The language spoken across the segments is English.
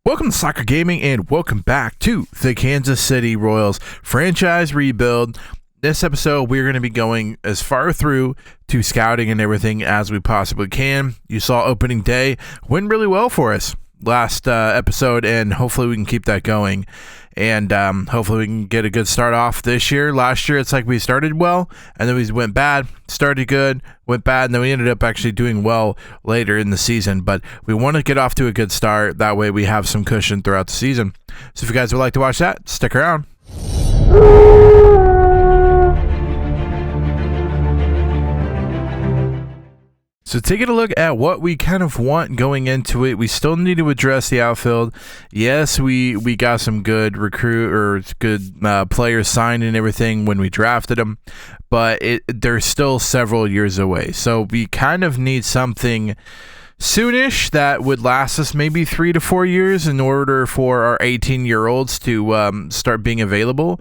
Welcome to Soccer Gaming and welcome back to the Kansas City Royals franchise rebuild. This episode, we're going to be going as far through to scouting and everything as we possibly can. You saw opening day went really well for us last episode, and hopefully we can keep that going. And hopefully we can get a good start off this year. Last year, it's like we started well, and then we went bad, started good, went bad, and then we ended up actually doing well later in the season. But we want to get off to a good start. That way we have some cushion throughout the season. So if you guys would like to watch that, stick around. So taking a look at what we kind of want going into it, we still need to address the outfield. Yes, we got some good players signed and everything when we drafted them, but they're still several years away. So we kind of need something soonish that would last us maybe 3 to 4 years in order for our 18-year-olds to start being available.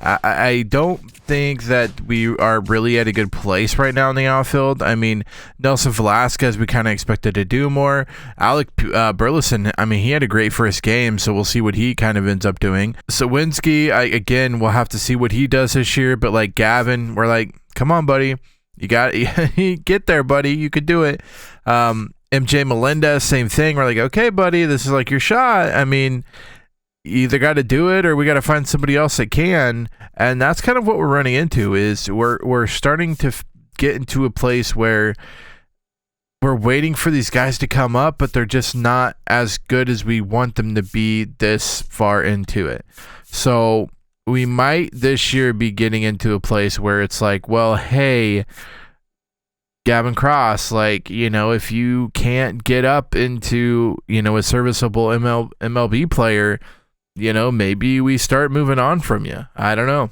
I don't think that we are really at a good place right now in the outfield. I mean, Nelson Velasquez, we kind of expected to do more. Alec Burleson, I mean, he had a great first game, so we'll see what he kind of ends up doing. Sawinski, again, we'll have to see what he does this year, but like Gavin, we're like, come on, buddy. You got it. Get there, buddy. You could do it. MJ Melendez, same thing. We're like, okay, buddy, this is like your shot. I mean, you either got to do it or we got to find somebody else that can. And that's kind of what we're running into is we're starting to get into a place where we're waiting for these guys to come up, but they're just not as good as we want them to be this far into it. So we might this year be getting into a place where it's like, well, hey, Gavin Cross, like, you know, if you can't get up into, you know, a serviceable MLB player, you know, maybe we start moving on from you. I don't know.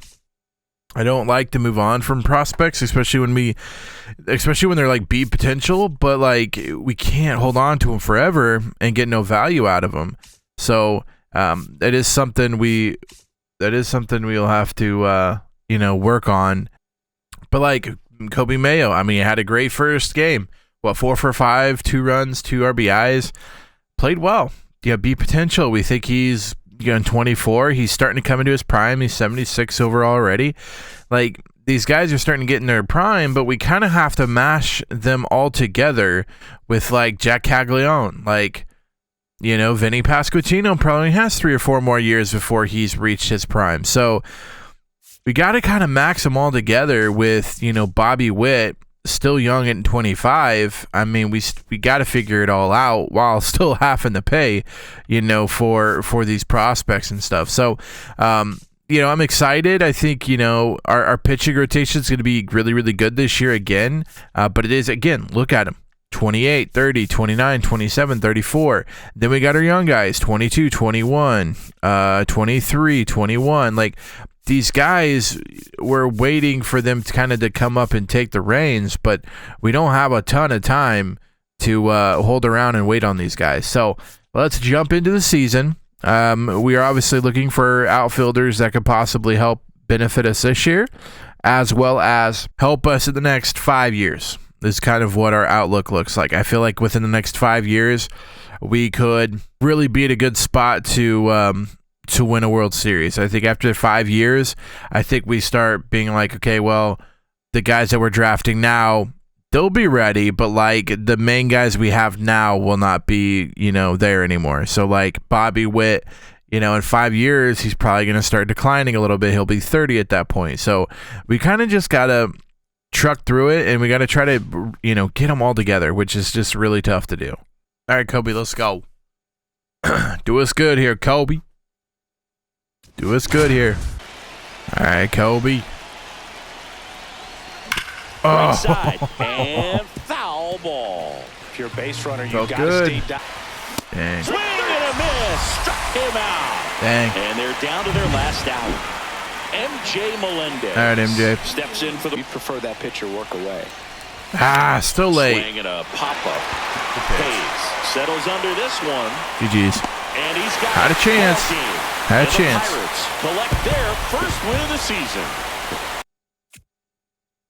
I don't like to move on from prospects, especially when they're like B potential, but like we can't hold on to them forever and get no value out of them. So that is something we'll have to you know, work on. But like Kobe Mayo, I mean, he had a great first game. 4 for 5, 2 runs, 2 RBIs, played well. Yeah, B potential. We think he's 24. He's starting to come into his prime. He's 76 overall already. Like, these guys are starting to get in their prime, but we kind of have to mash them all together with like Jack Caglione. Like, you know, Vinny Pasquantino probably has 3 or 4 more years before he's reached his prime. So we got to kind of max them all together with, you know, Bobby Witt, still young at 25. I mean, we got to figure it all out while still having to pay, you know, for these prospects and stuff. So, you know, I'm excited. I think, you know, our pitching rotation is going to be really, really good this year again. But it is, again, look at them. 28, 30, 29, 27, 34. Then we got our young guys, 22, 21, 23, 21. Like, these guys, we're waiting for them to come up and take the reins, but we don't have a ton of time to hold around and wait on these guys. So let's jump into the season. We are obviously looking for outfielders that could possibly help benefit us this year, as well as help us in the next 5 years. This is kind of what our outlook looks like. I feel like within the next 5 years, we could really be at a good spot to win a World Series. I think after 5 years, I think we start being like, okay, well, the guys that we're drafting now, they'll be ready, but like the main guys we have now will not be, you know, there anymore. So like Bobby Witt, you know, in 5 years, he's probably going to start declining a little bit. He'll be 30 at that point. So we kind of just got to truck through it, and we got to try to, you know, get them all together, which is just really tough to do. All right, Kobe, let's go. Do us good here, Kobe. Do us good here. All right, Kobe. Right side and foul ball. Pure base runner, you got to stay down. Dang. Swing and a miss. Struck him out. Dang. And they're down to their last out. MJ Melendez. All right, MJ. Steps in for the. We prefer that pitcher work away. Still late. Swing and a pop-up. Hayes settles under this one. GG's. And he's got Had a chance. Had a chance. Pirates collect their first win of the season.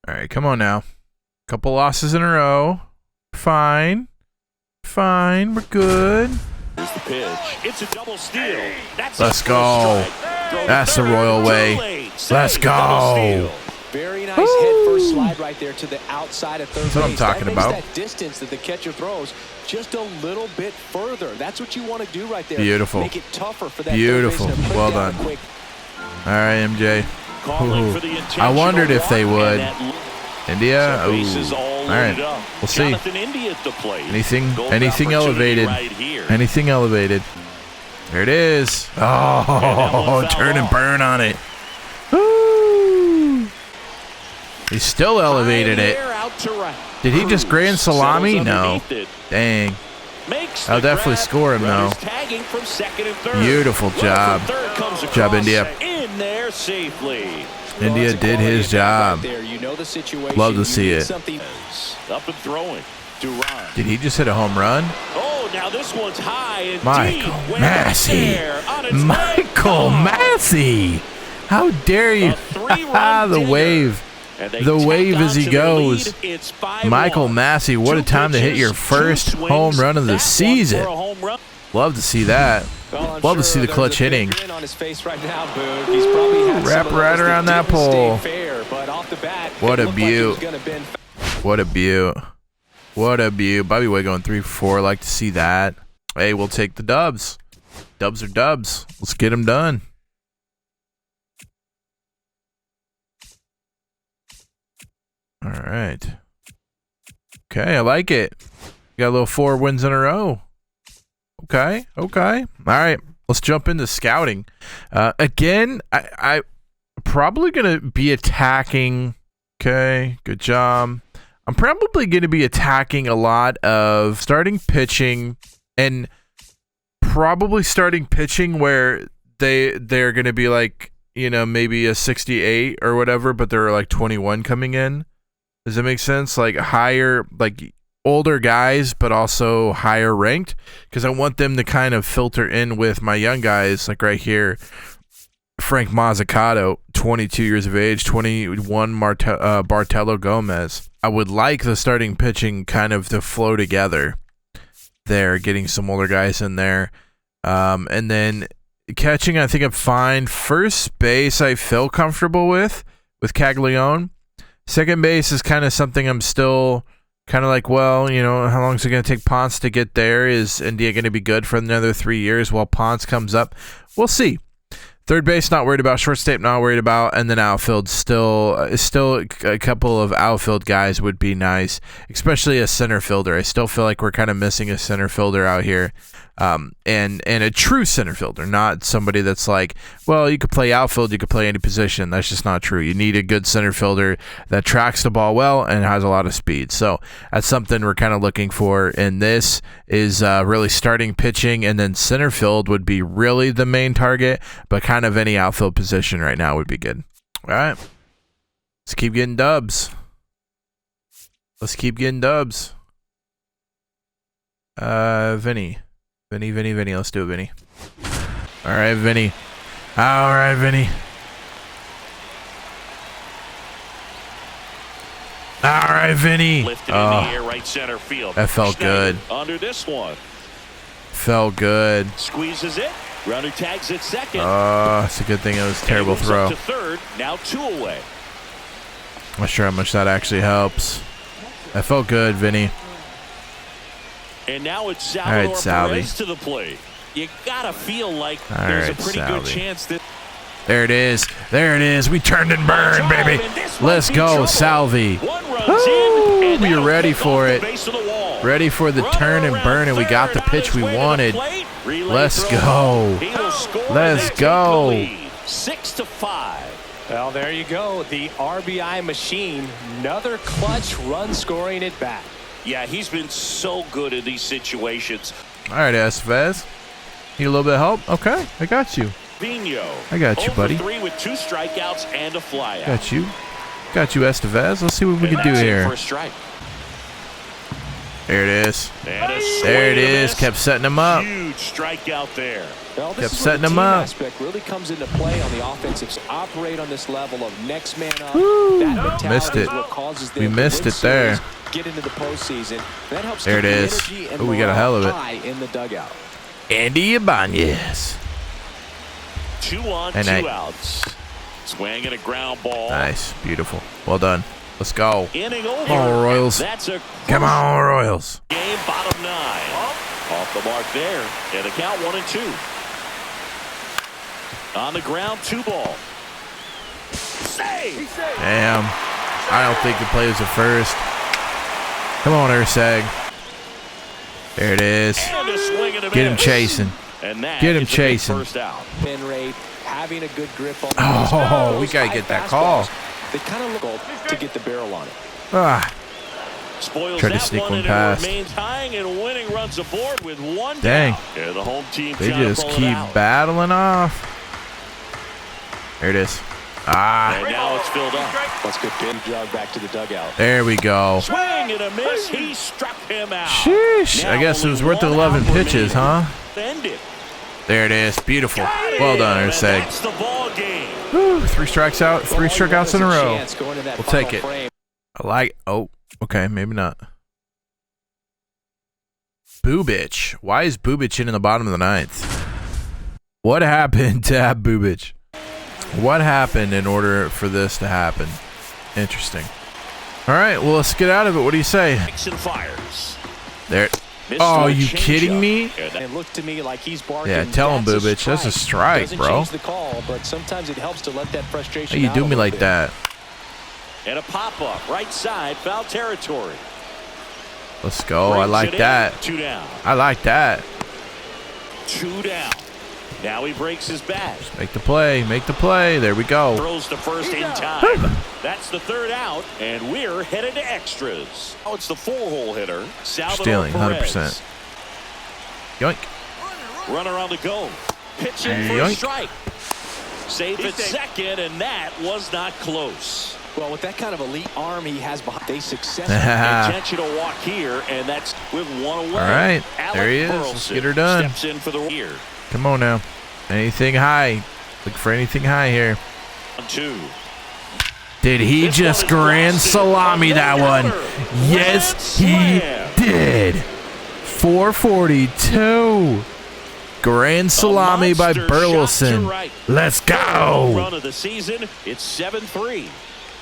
All right, come on now. Couple losses in a row. Fine. We're good. Here's the pitch. It's a double steal. Let's go. That's the royal way. Let's go. Very nice head first slide right there to the outside of third base. That's what I'm talking about. That distance that the catcher throws just a little bit further. That's what you want to do right there. Beautiful. Make it tougher for that Beautiful. third baseman to put Well down done. quick. All right, MJ. Ooh. I wondered if they would. India. Ooh. All right. We'll see. Anything elevated. Anything elevated. There it is. Oh, turn and burn on it. Woo. He still elevated it. Did he just grand salami? No. Dang. I'll definitely score him, though. Beautiful job. Good job, India. India did his job. Love to see it. Up and throwing. Did he just hit a home run? Oh, now this one's high and Michael Massey. Michael Massey. How dare you? The wave. The wave as he goes. Michael Massey, what a time to hit your first home run of the season. Love to see that. Love to see the clutch hitting. Wrap right around that pole. What a beaut. What a beaut. What a beaut. Bobby Way going 3-4. Like to see that. Hey, we'll take the dubs. Dubs are dubs. Let's get them done. All right. Okay, I like it. Got a little 4 wins in a row. Okay. All right. Let's jump into scouting. Again, I probably going to be attacking. Okay, good job. I'm probably going to be attacking a lot of starting pitching and probably starting pitching where they're going to be like, you know, maybe a 68 or whatever, but there are like 21 coming in. Does that make sense? Like higher, like older guys, but also higher ranked, because I want them to kind of filter in with my young guys, like right here. Frank Mazzucato, 22 years of age, 21 Bartolo Gomez. I would like the starting pitching kind of to flow together there, getting some older guys in there. And then catching, I think I'm fine. First base, I feel comfortable with Caglione. Second base is kind of something I'm still kind of like, well, you know, how long is it going to take Ponce to get there? Is India going to be good for another 3 years while Ponce comes up? We'll see. Third base, not worried about. Shortstop, not worried about. And then outfield, still a couple of outfield guys would be nice, especially a center fielder. I still feel like we're kind of missing a center fielder out here, and a true center fielder, not somebody that's like, well, you could play outfield, you could play any position. That's just not true. You need a good center fielder that tracks the ball well and has a lot of speed. So that's something we're kind of looking for. And this is really starting pitching, and then center field would be really the main target, but kind of any outfield position right now would be good. All right. Let's keep getting dubs. Let's do it, Vinny. All right, Vinny. Lifted in the air, right center field. That felt good. Under this one. Felt good. Squeezes it. Runner tags at second. It's a good thing it was a terrible throw. To third, now 2 away. Not sure how much that actually helps. That felt good, Vinny. And now it's Salvador Perez to the plate. You gotta feel like there's a pretty good chance that. There it is. We turned and burned, baby. Let's go, Salvi. We're ready for it. Ready for the turn and burn, and we got the pitch we wanted. Let's go. 6-5. Well, there you go. The RBI machine. Another clutch run scoring at bat. Yeah, he's been so good in these situations. All right, Estevez. Need a little bit of help? Okay, I got you. I got you, buddy. 3 with 2 strikeouts and a flyout. Got you, Estevez. Let's see what we can do here. For a strike. There it is. Kept setting him up. Huge strikeout there. Well, kept setting him up. Aspect really comes into play on the offensive. Operate on this level of next man up. Missed it. We missed it there. Get into the postseason. That helps. There it is. Oh, we got a hell of it. In the dugout. Andy Ibanez. 2 on, 2 outs. Swing and a ground ball. Nice. Beautiful. Well done. Let's go. Inning over. Come on, Royals. Come on, Royals. Game bottom 9. Off the mark there. And the count 1-2. On the ground, 2 ball. Save. Damn. I don't think the play was at first. Come on, Ursag. There it is. Get him chasing. Get him chasing. First out. Pin rate, having a good grip on. Oh, we gotta get that call. They kind of look to get the barrel on it. Try to sneak one past. And runs aboard with 1 Dang. down. The home team they just keep battling off. There it is. And now it's filled up. Let's get pin jog back to the dugout. There we go. Swing and a miss. He struck him out. Sheesh. I guess it was worth the 11 pitches, huh? There it is. Beautiful. Well done, Ursag. That's the ball game. 3 strikes out. 3 strikeouts in a row. We'll take it. I like. Oh, okay. Maybe not. Bubic. Why is Bubic in the bottom of the 9th? What happened to have Bubic? What happened in order for this to happen? Interesting. All right, well, let's get out of it. What do you say? There. Oh, you kidding me? It looked to me like he's barking. Yeah, tell him, Bubic. That's a strike, bro. Change the call, but sometimes it helps to let that frustration. How you do me like that? And a pop-up, right side, foul territory. Let's go. I like that. 2 down. I like that. 2 down. Now he breaks his bat. Just make the play. Make the play. There we go. Throws to first in time. That's the 3rd out, and we're headed to extras. Oh, it's the 4-hole hitter. Stealing, 100%. Yoink. Runner on the go. Pitching for a strike. Safe at second, and that was not close. Well, with that kind of elite arm he has behind, they successfully intentional walk here, and that's with 1 away. All right, there he is. Let's get her done. Steps in for the year. Come on now. Anything high. Look for anything high here. 2. Did he just grand salami that one? Yes, he did. 442. Grand salami by Burleson. Let's go. Run of the season. It's 7-3.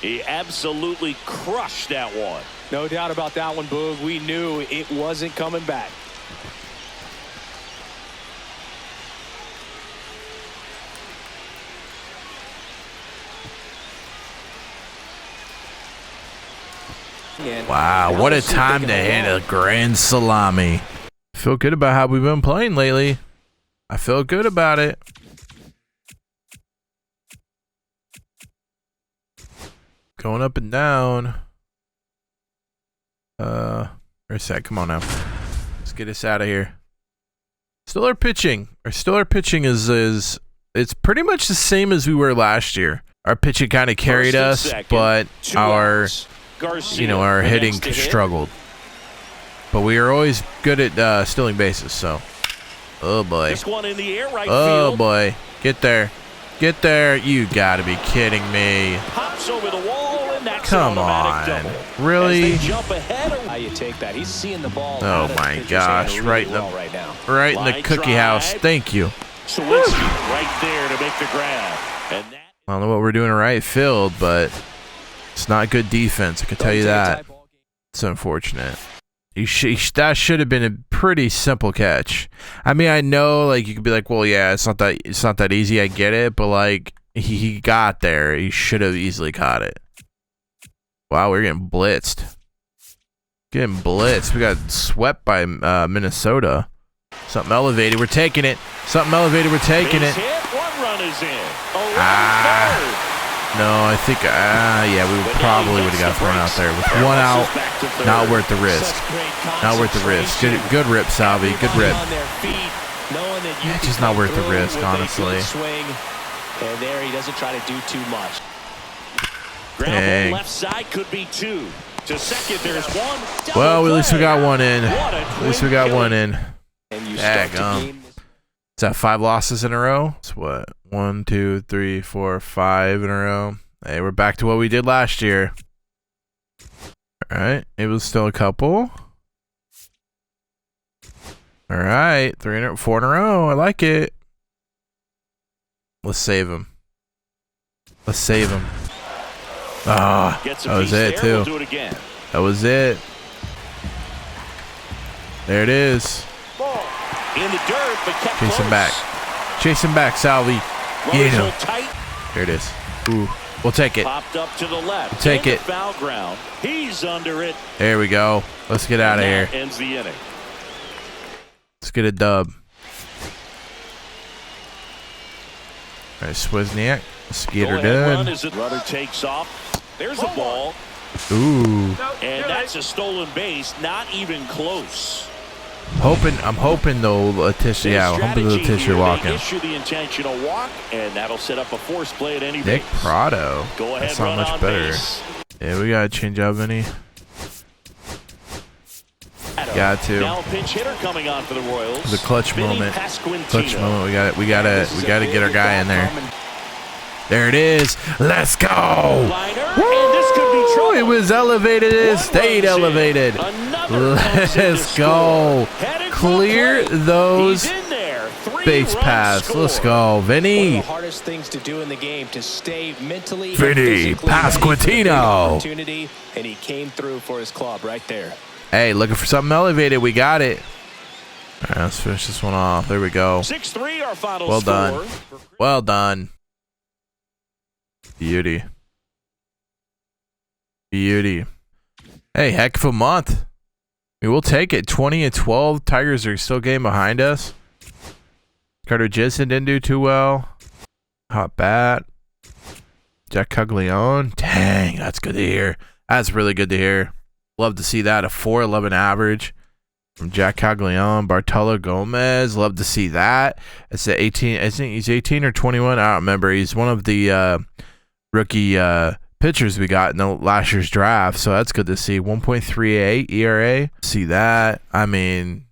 He absolutely crushed that one. No doubt about that one, Boog. We knew it wasn't coming back. Wow, what a time to hit a grand salami. I feel good about how we've been playing lately. I feel good about it. Going up and down. Where's that? Come on now. Let's get us out of here. Still our pitching. Our pitching is it's pretty much the same as we were last year. Our pitching kind of carried us, but our our hitting struggled. But we are always good at stealing bases, so. Oh boy. This one in the air, right oh field. Boy. Get there. Get there. You gotta be kidding me. Pops over the wall, and that's come on. double. Really? As they jump ahead. How you take that? He's seeing the ball. Oh my gosh. Right in the right in the cookie house. Thank you. Right there to make the grab. And that I don't know what we're doing in right field, but it's not good defense. I can tell you that. It's unfortunate. That should have been a pretty simple catch. I mean, I know, like, you could be like, well, yeah, it's not that easy. I get it, but like, he got there. He should have easily caught it. Wow, we're getting blitzed. Getting blitzed. We got swept by Minnesota. Something elevated. We're taking it. Something elevated. We're taking it. One run is in. No, I think, yeah, we probably would have got thrown out there. With 1 out, not worth the risk. Not worth the risk. Good rip, Salvi. Good rip. Yeah, just not worth the risk, honestly. And there he doesn't try to do too much. Ground left side could be 2. To second, there's 1. Well, at least we got one in. At least we got one in. Daggum. Is that 5 losses in a row? It's what? 1, 2, 3, 4, 5 in a row. Hey, we're back to what we did last year. All right. It was still a couple. All All right, 4 in a row. I like it. Let's save him. Let's save him. Ah, that was it too. That was it. There it is. In the dirt, but kept Chase him back. Chase him back, Salvi. Yeah. There it is. Ooh, we'll take it. Popped up to the left. We'll take it. Foul ground. He's under it. There we go. Let's get out of here. Ends the inning. Let's get a dub. All right, Swizniak. Let's get her done. Runner takes off. There's a ball. Ooh. And that's a stolen base. Not even close. I'm hoping though, Letitia. Yeah, I'm hoping Letitia walking. Issue the intentional walk, and that'll set up a force play at any Nick base. Prado. Go ahead, that's not much better. Base. Yeah, we gotta change up any. Got to. Now a pinch hitter coming on for the Royals. The clutch moment. Clutch moment. We gotta get our guy in there. There it is. Let's go. Woo! It was elevated. It stayed elevated. Let's go. Clear those base paths. Let's go, Vinny. One of the hardest things to do in the game to stay mentally. Vinny Pasquantino. And he came through for his club right there. Hey, looking for something elevated. We got it. All right, let's finish this one off. There we go. 6-3, our final well score. Done. Well done. Beauty. Beauty. Hey, heck of a month. I mean, we'll take it. 20-12. Tigers are still game behind us. Carter Jensen didn't do too well. Hot bat. Jack Caglione. Dang, that's good to hear. That's really good to hear. Love to see that. A 4.11 average from Jack Caglione. Bartolo Gomez. Love to see that. It's a 18. I think he's 18 or 21. I don't remember. He's one of the rookie pitchers we got in the last year's draft. So that's good to see. 1.38 ERA. See that. I mean,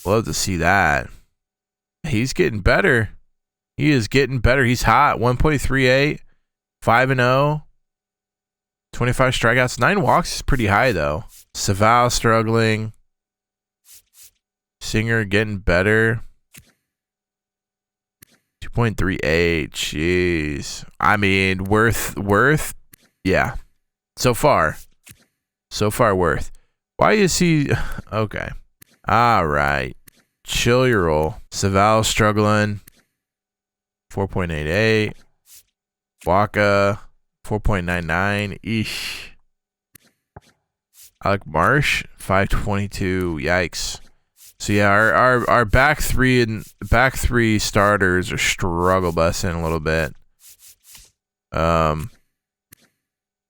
love to see that. He's getting better. He is getting better. He's hot. 1.38. 5-0. 25 strikeouts. 9 walks is pretty high, though. Saval struggling. Singer getting better. 2.38. Jeez. I mean, worth. Yeah. So far worth. Why is he... Okay. All right. Chill your roll. Saval struggling. 4.88. Waka. 4.99. Eesh. Alec Marsh. 522. Yikes. So yeah, our back three starters are struggle busing a little bit.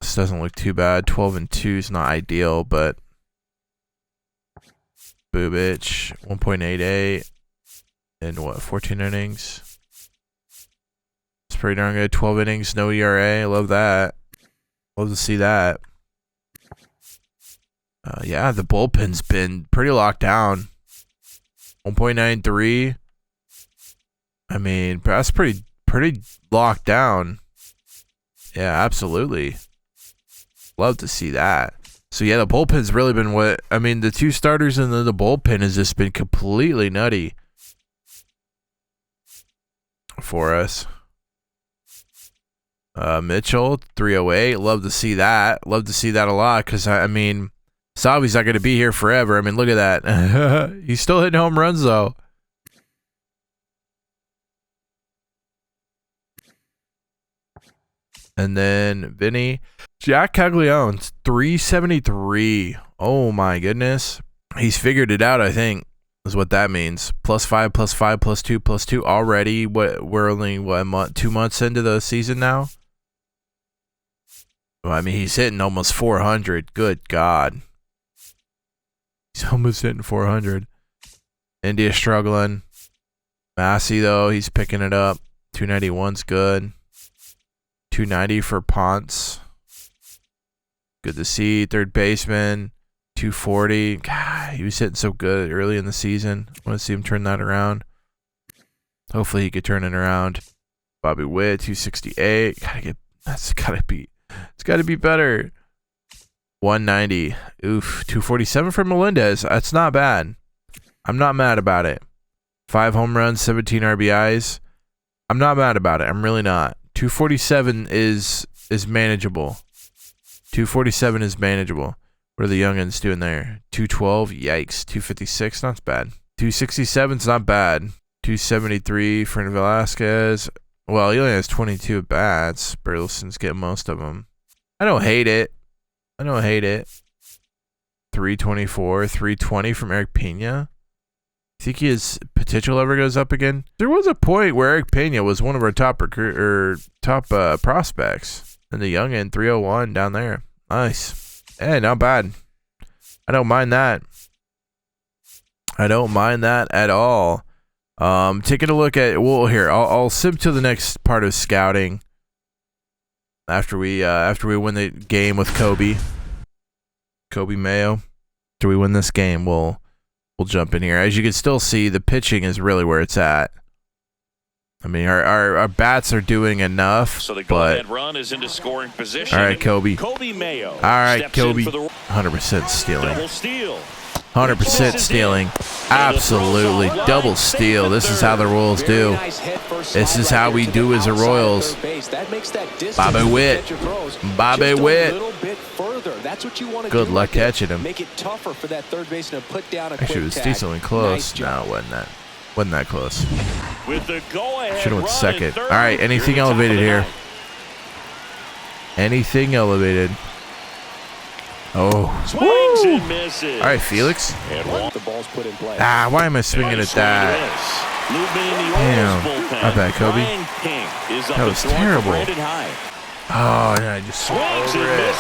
This doesn't look too bad. 12-2 is not ideal, but Bubich 1.88 in what 14 innings. It's pretty darn good. 12 innings, no ERA. Love that. Love to see that. Yeah, the bullpen's been pretty locked down. 1.93. I mean, that's pretty locked down. Yeah, absolutely. Love to see that. So yeah, the bullpen's really been what I mean. The two starters and then the bullpen has just been completely nutty for us. Mitchell 308. Love to see that. Love to see that a lot because I mean. Salvi's not going to be here forever. I mean, look at that. He's still hitting home runs, though. And then Vinny. Jack Caglione's 373. Oh, my goodness. He's figured it out, I think, is what that means. +5, +5, +2, +2 already. We're only, 2 months into the season now? Well, I mean, he's hitting almost 400. Good God. He's almost hitting 400. India struggling. Massey, though, he's picking it up. 291's good. 290 for Ponce. Good to see. Third baseman. 240. God, he was hitting so good early in the season. I want to see him turn that around. Hopefully he could turn it around. Bobby Witt, 268. It's gotta be better. 190. Oof. 247 for Melendez. That's not bad. I'm not mad about it. 5 home runs, 17 RBIs. I'm not mad about it. I'm really not. 247 is manageable. 247 is manageable. What are the youngins doing there? 212, yikes. 256, not bad. 267's not bad. 273 for Velasquez. Well, he only has 22 at bats. Burleson's getting most of them. I don't hate it. 324, 320 from Eric Pena. Think his potential ever goes up again? There was a point where Eric Pena was one of our top prospects. And the youngin, 301 down there. Nice. Hey, not bad. I don't mind that. I don't mind that at all. Taking a look at, well, here, I'll sip to the next part of scouting after we win the game with Kobe Mayo. After we win this game, we'll jump in here. As you can still see, the pitching is really where it's at. I mean, our bats are doing enough. So the go-ahead run is into scoring position. All right, Kobe. Kobe Mayo. All right, Kobe. 100% stealing. Double steal. 100% stealing. Absolutely. Double steal. This is how the Royals do. This is how we do as the Royals. Bobby Witt. Bobby Witt. Good luck catching him. Actually, it was decently close. No, it wasn't that close. Should have went second. All right, anything elevated here? Anything elevated? Oh. Swings and misses. All right, Felix. Why am I swinging at that? Damn. My bad, Kobe. That was terrible. Oh, yeah, I just swung over it.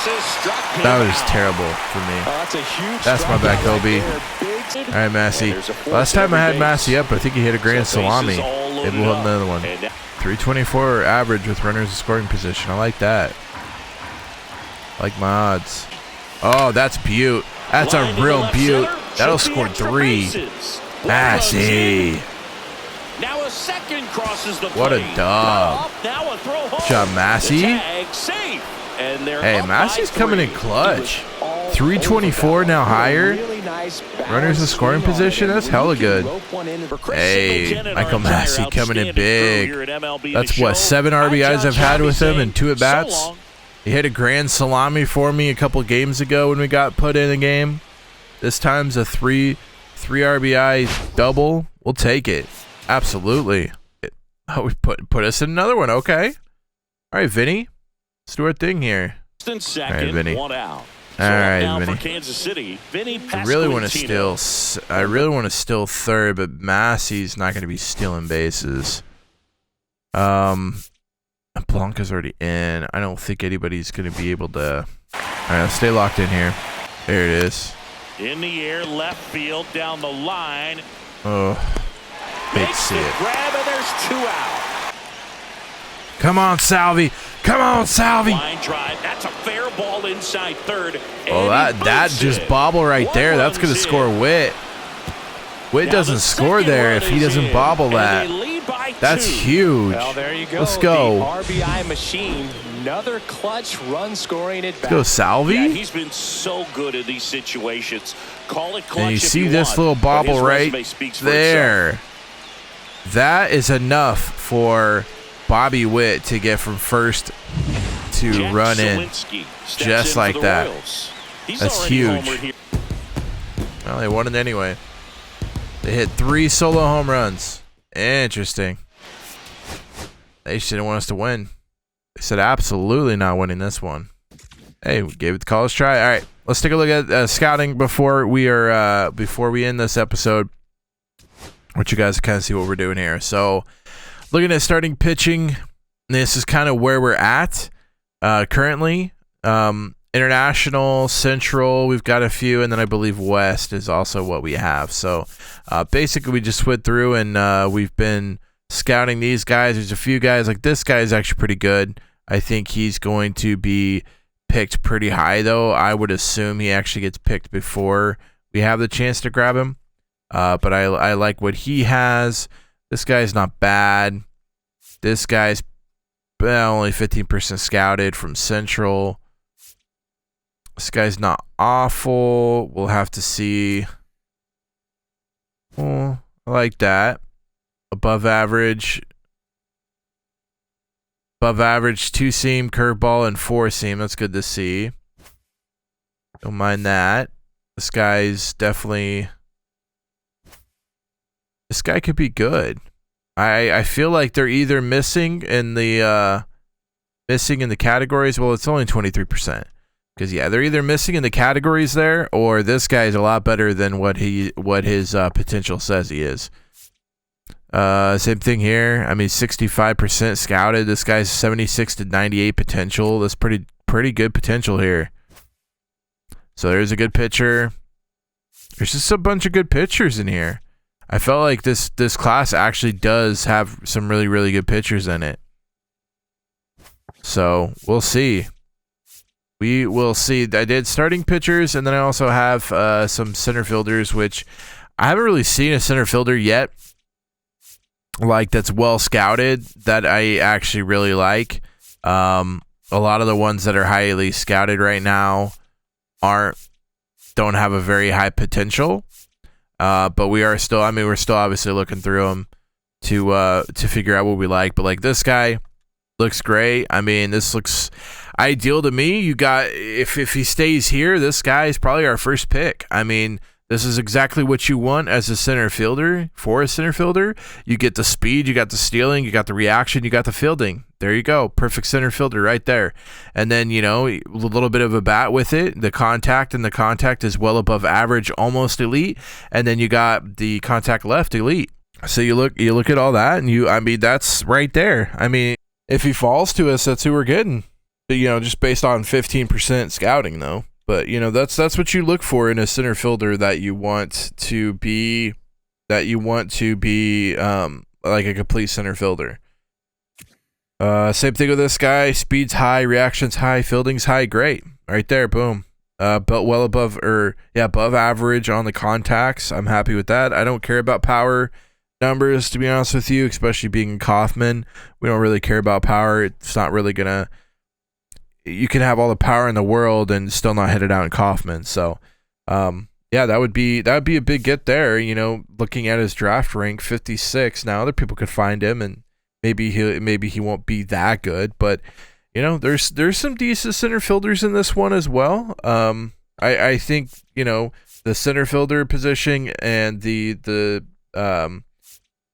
That was terrible for me. That's my bad, Kobe. All right, Massey. Last time I had Massey up, I think he hit a grand salami. Maybe we'll have another one. 324 average with runners in scoring position. I like that. I like my odds. Oh, that's beaut. That's a real beaut. That'll score 3. Massey. Now a second crosses the what a dub. Good job, Massey. Hey, Massey's coming in clutch. 324 now higher. Runners in scoring position. That's hella good. Hey, Michael Massey coming in big. That's what, 7 RBIs I've had with him and 2 at bats. He hit a grand salami for me a couple games ago when we got put in a game. This time's a 3 RBI double. We'll take it. Absolutely. Oh, we put us in another one. Okay. All right, Vinny. Let's do our thing here. All right, Vinny. All right, Vinny. I really want to steal third, but Massey's not going to be stealing bases. Blanca's already in. I don't think anybody's going to be able to. All right, let's stay locked in here. There it is. In the air, left field, down the line. Oh, hate to see it. Grab and there's 2 out. Come on, Salvi. Come on, Salvi. Line drive. That's a fair ball inside third. Oh, that just bobble right there. That's going to score Witt. Witt doesn't score there if he doesn't bobble that. That's huge. Well, there you go. Let's go. The RBI machine. Another clutch run scoring at bat. Let's go, Salvi. Yeah, he's been so good in these situations. Call it clutch. And you see this little bobble right there. That is enough for Bobby Witt to get from first to run in just like that. That's huge. Well, they won it anyway. They hit 3 solo home runs. Interesting. They just didn't want us to win. They said absolutely not winning this one. Hey, we gave it the college try. All right, let's take a look at scouting before we end this episode. Want you guys to kind of see what we're doing here. So, looking at starting pitching, this is kind of where we're at currently. International, Central, we've got a few, and then I believe West is also what we have. So basically we just went through and we've been scouting these guys. There's a few guys, like this guy is actually pretty good. I think he's going to be picked pretty high, though. I would assume he actually gets picked before we have the chance to grab him. But I like what he has. This guy's not bad. This guy's only 15% scouted from Central. This guy's not awful. We'll have to see. Oh, I like that. Above average, 2-seam, curveball, and 4-seam. That's good to see. Don't mind that. This guy's definitely... This guy could be good. I feel like they're either missing in the categories. Well, it's only 23%. Because yeah, they're either missing in the categories there, or this guy is a lot better than what his potential says he is. Same thing here. I mean, 65% scouted. This guy's 76 to 98 potential. That's pretty good potential here. So there's a good pitcher. There's just a bunch of good pitchers in here. I felt like this class actually does have some really, really good pitchers in it. So we'll see. We will see. I did starting pitchers, and then I also have some center fielders, which I haven't really seen a center fielder yet, like that's well scouted, that I actually really like. A lot of the ones that are highly scouted right now don't have a very high potential. But we're still obviously looking through them to figure out what we like. But like this guy looks great. I mean, this looks ideal to me. You got, if he stays here, this guy is probably our first pick. I mean, this is exactly what you want as a center fielder. For a center fielder, you get the speed, you got the stealing, you got the reaction, you got the fielding. There you go. Perfect center fielder right there. And then, you know, a little bit of a bat with it. The contact is well above average, almost elite. And then you got the contact left, elite. So you look at all that, and I mean, that's right there. I mean, if he falls to us, that's who we're getting. But, you know, just based on 15% scouting, though. But, you know, that's what you look for in a center fielder that you want to be like a complete center fielder. Same thing with this guy. Speed's high, reaction's high, fielding's high. Great. Right there, boom. But well above average on the contacts. I'm happy with that. I don't care about power numbers, to be honest with you, especially being in Kauffman. We don't really care about power. It's not really gonna... You can have all the power in the world and still not hit it out in Kauffman. So, yeah, that would be a big get there. You know, looking at his draft rank, 56. Now other people could find him, and maybe he won't be that good. But you know, there's some decent center fielders in this one as well. I think, you know, the center fielder position and the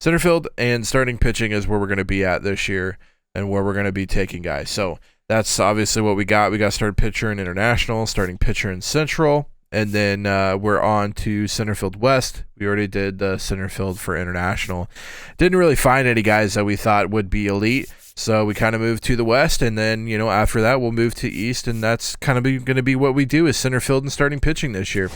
center field and starting pitching is where we're going to be at this year, and where we're going to be taking guys. So that's obviously what we got. We got starting pitcher in International, starting pitcher in Central, and then we're on to center field West. We already did the center field for International. Didn't really find any guys that we thought would be elite, so we kind of moved to the West, and then, you know, after that we'll move to East, and that's kind of going to be what we do, is center field and starting pitching this year.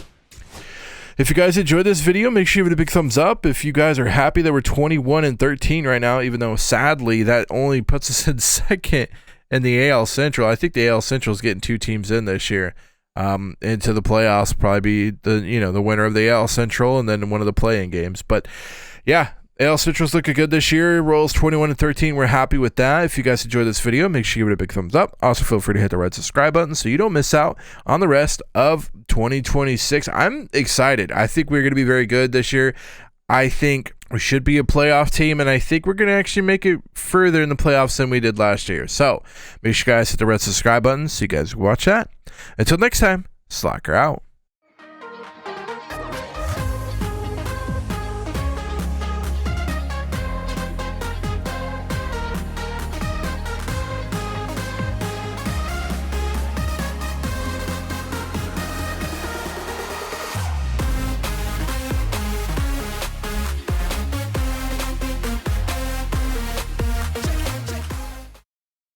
If you guys enjoyed this video, make sure you give it a big thumbs up. If you guys are happy that we're 21-13 right now, even though sadly that only puts us in second in the AL Central. I think the AL Central is getting 2 teams in this year into the playoffs. Probably be the winner of the AL Central and then one of the play-in games. But yeah, AL Central's looking good this year. Royals 21-13. We're happy with that. If you guys enjoyed this video, make sure you give it a big thumbs up. Also, feel free to hit the red subscribe button so you don't miss out on the rest of 2026. I'm excited. I think we're going to be very good this year. I think we should be a playoff team, and I think we're going to actually make it further in the playoffs than we did last year. So make sure you guys hit the red subscribe button so you guys can watch that. Until next time, Slacker out.